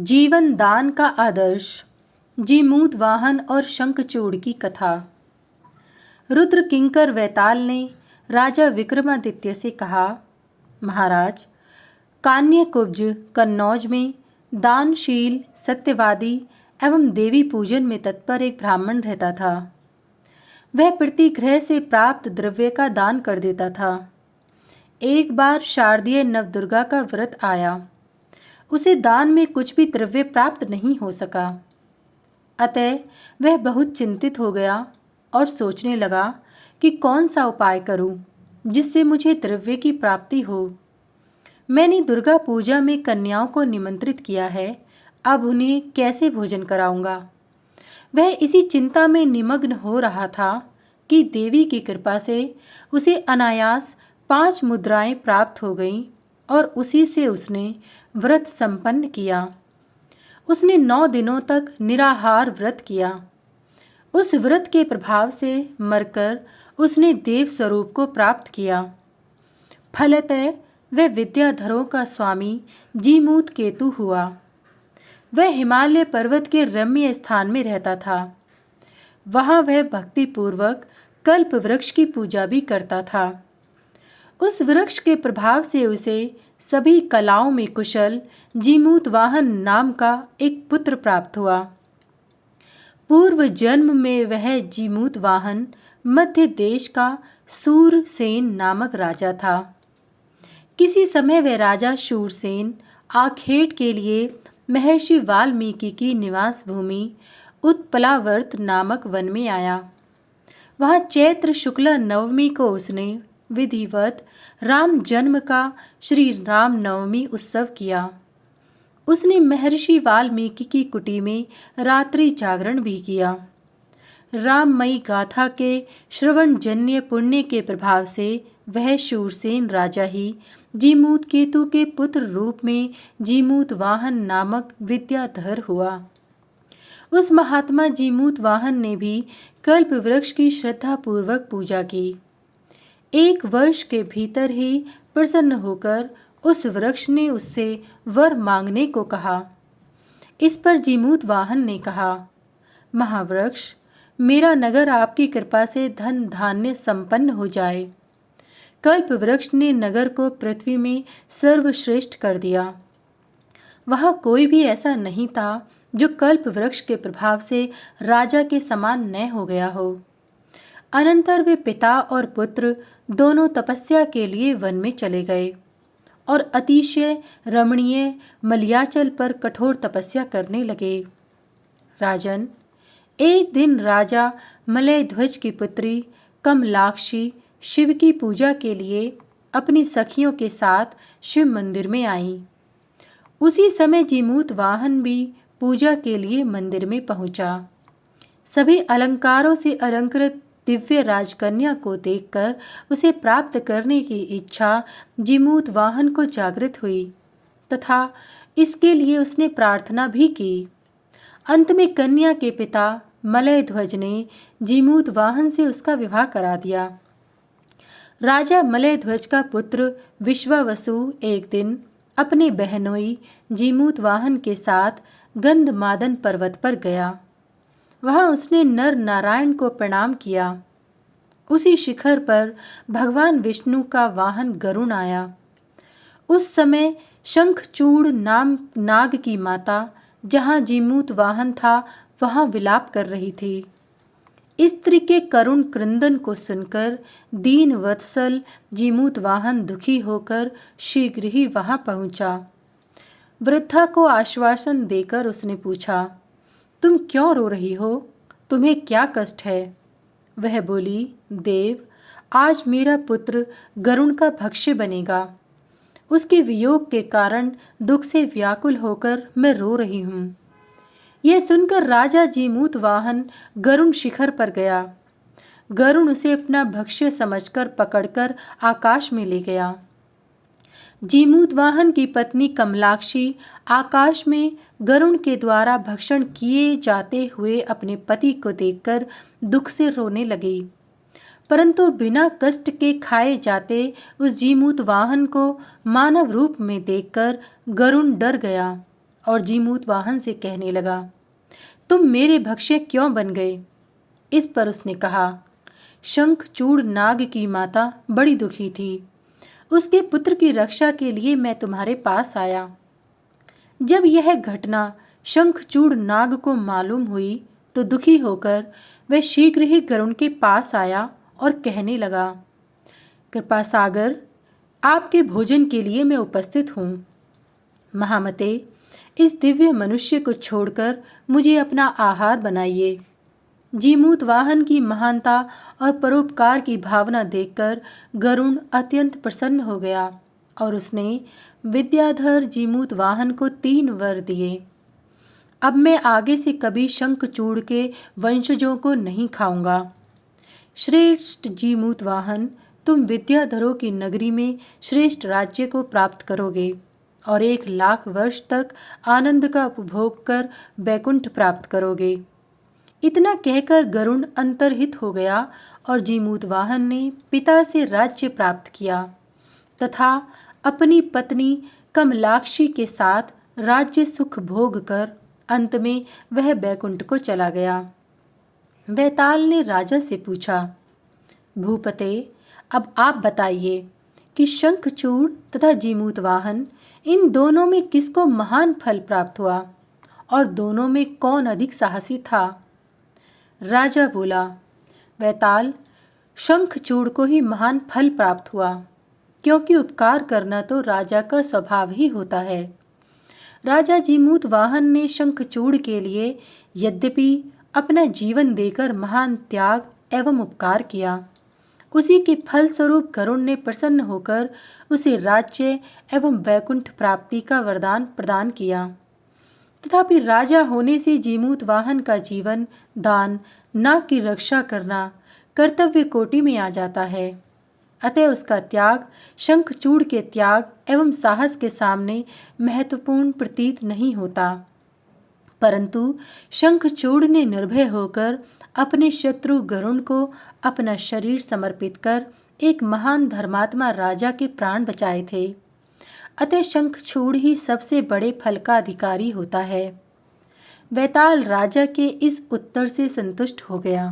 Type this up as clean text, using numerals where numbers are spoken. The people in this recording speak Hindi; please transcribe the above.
जीवन दान का आदर्श। जीमूत वाहन और शंखचूड़ की कथा। रुद्र किंकर वैताल ने राजा विक्रमादित्य से कहा, महाराज, कान्यकुब्ज कन्नौज में दानशील, सत्यवादी एवं देवी पूजन में तत्पर एक ब्राह्मण रहता था। वह प्रति गृह से प्राप्त द्रव्य का दान कर देता था। एक बार शारदीय नवदुर्गा का व्रत आया। उसे दान में कुछ भी द्रव्य प्राप्त नहीं हो सका। अतः वह बहुत चिंतित हो गया और सोचने लगा कि कौन सा उपाय करूं जिससे मुझे द्रव्य की प्राप्ति हो। मैंने दुर्गा पूजा में कन्याओं को निमंत्रित किया है, अब उन्हें कैसे भोजन कराऊंगा। वह इसी चिंता में निमग्न हो रहा था कि देवी की कृपा से उसे अनायास 5 मुद्राएं प्राप्त हो गईं और उसी से उसने व्रत संपन्न किया। उसने 9 दिनों तक निराहार व्रत किया। उस व्रत के प्रभाव से मरकर उसने देव स्वरूप को प्राप्त किया। फलतः वह विद्याधरों का स्वामी जीमूत केतु हुआ। वह हिमालय पर्वत के रम्य स्थान में रहता था। वहां वह भक्तिपूर्वक कल्प वृक्ष की पूजा भी करता था। उस वृक्ष के प्रभाव से उसे सभी कलाओं में कुशल जीमूत वाहन नाम का एक पुत्र प्राप्त हुआ। पूर्व जन्म में वह जीमूत वाहन मध्य देश का शूरसेन नामक राजा था। किसी समय वह राजा शूरसेन आखेट के लिए महर्षि वाल्मीकि की निवास भूमि उत्पलावर्त नामक वन में आया। वहां चैत्र शुक्ला नवमी को उसने विधिवत राम जन्म का श्री राम नवमी उत्सव किया। उसने महर्षि वाल्मीकि की कुटी में रात्रि जागरण भी किया। राममयी गाथा के श्रवण जन्य पुण्य के प्रभाव से वह शूरसेन राजा ही जीमूत केतु के पुत्र रूप में जीमूत वाहन नामक विद्याधर हुआ। उस महात्मा जीमूत वाहन ने भी कल्प वृक्ष की श्रद्धापूर्वक पूजा की। 1 वर्ष के भीतर ही प्रसन्न होकर उस वृक्ष ने उससे वर मांगने को कहा। इस पर जीमूत वाहन ने कहा, महावृक्ष, मेरा नगर आपकी कृपा से धन धान्य संपन्न हो जाए। कल्प वृक्ष ने नगर को पृथ्वी में सर्वश्रेष्ठ कर दिया। वहां कोई भी ऐसा नहीं था जो कल्प वृक्ष के प्रभाव से राजा के समान न हो गया हो। अनंतर वे पिता और पुत्र दोनों तपस्या के लिए वन में चले गए और अतिशय रमणीय मलयाचल पर कठोर तपस्या करने लगे। राजन, एक दिन राजा मलयध्वज की पुत्री कमलाक्षी शिव की पूजा के लिए अपनी सखियों के साथ शिव मंदिर में आईं। उसी समय जीमूत वाहन भी पूजा के लिए मंदिर में पहुंचा। सभी अलंकारों से अलंकृत दिव्य राजकन्या को देखकर उसे प्राप्त करने की इच्छा जीमूत वाहन को जागृत हुई तथा इसके लिए उसने प्रार्थना भी की। अंत में कन्या के पिता मलयध्वज ने जीमूत वाहन से उसका विवाह करा दिया। राजा मलयध्वज का पुत्र विश्वावसु एक दिन अपने बहनोई जीमूत वाहन के साथ गंधमादन पर्वत पर गया। वहां उसने नर नारायण को प्रणाम किया। उसी शिखर पर भगवान विष्णु का वाहन गरुण आया। उस समय शंखचूड़ नाम नाग की माता जहां जीमूत वाहन था वहां विलाप कर रही थी। स्त्री के करुण क्रंदन को सुनकर दीन वत्सल जीमूत वाहन दुखी होकर शीघ्र ही वहां पहुंचा। वृद्धा को आश्वासन देकर उसने पूछा, तुम क्यों रो रही हो? तुम्हें क्या कष्ट है? वह बोली, देव, आज मेरा पुत्र गरुण का भक्ष्य बनेगा। उसके वियोग के कारण दुख से व्याकुल होकर मैं रो रही हूँ। यह सुनकर राजा जीमूत वाहन गरुण शिखर पर गया। गरुण उसे अपना भक्ष्य समझकर पकड़कर आकाश में ले गया। जीमूत वाहन की पत्नी कमलाक्षी आकाश में गरुण के द्वारा भक्षण किए जाते हुए अपने पति को देखकर दुख से रोने लगी। परंतु बिना कष्ट के खाए जाते उस जीमूत वाहन को मानव रूप में देखकर गरुण डर गया और जीमूत वाहन से कहने लगा, तुम मेरे भक्ष्य क्यों बन गए? इस पर उसने कहा, शंखचूड़ नाग की माता बड़ी दुखी थी। उसके पुत्र की रक्षा के लिए मैं तुम्हारे पास आया। जब यह घटना शंखचूड़ नाग को मालूम हुई तो दुखी होकर वह शीघ्र ही गरुड़ के पास आया और कहने लगा, कृपा सागर, आपके भोजन के लिए मैं उपस्थित हूँ। महामते, इस दिव्य मनुष्य को छोड़कर मुझे अपना आहार बनाइए। जीमूत वाहन की महानता और परोपकार की भावना देखकर गरुड़ अत्यंत प्रसन्न हो गया और उसने विद्याधर जीमूत वाहन को 3 वर दिए। अब मैं आगे से कभी शंखचूड़ के वंशजों को नहीं खाऊंगा। श्रेष्ठ जीमूत वाहन, तुम विद्याधरों की नगरी में श्रेष्ठ राज्य को प्राप्त करोगे और 1,00,000 वर्ष तक आनंद का उपभोग कर वैकुंठ प्राप्त करोगे। इतना कहकर गरुड़ अंतर्हित हो गया और जीमूत वाहन ने पिता से राज्य प्राप्त किया तथा अपनी पत्नी कमलाक्षी के साथ राज्य सुख भोग कर अंत में वह बैकुंठ को चला गया। वैताल ने राजा से पूछा, भूपते, अब आप बताइए कि शंखचूड़ तथा जीमूत वाहन, इन दोनों में किसको महान फल प्राप्त हुआ और दोनों में कौन अधिक साहसी था? राजा बोला, वैताल, शंखचूड़ को ही महान फल प्राप्त हुआ, क्योंकि उपकार करना तो राजा का स्वभाव ही होता है। राजा जीमूत वाहन ने शंखचूड़ के लिए यद्यपि अपना जीवन देकर महान त्याग एवं उपकार किया, उसी के फलस्वरूप गरुड़ ने प्रसन्न होकर उसे राज्य एवं वैकुंठ प्राप्ति का वरदान प्रदान किया। तथापि राजा होने से जीमूत वाहन का जीवन दान, नाग की रक्षा करना कर्तव्य कोटि में आ जाता है। अतः उसका त्याग शंखचूड़ के त्याग एवं साहस के सामने महत्वपूर्ण प्रतीत नहीं होता। परंतु शंखचूड़ ने निर्भय होकर अपने शत्रु गरुड़ को अपना शरीर समर्पित कर एक महान धर्मात्मा राजा के प्राण बचाए थे। अतः शंखचूड़ ही सबसे बड़े फल का अधिकारी होता है। वैताल राजा के इस उत्तर से संतुष्ट हो गया।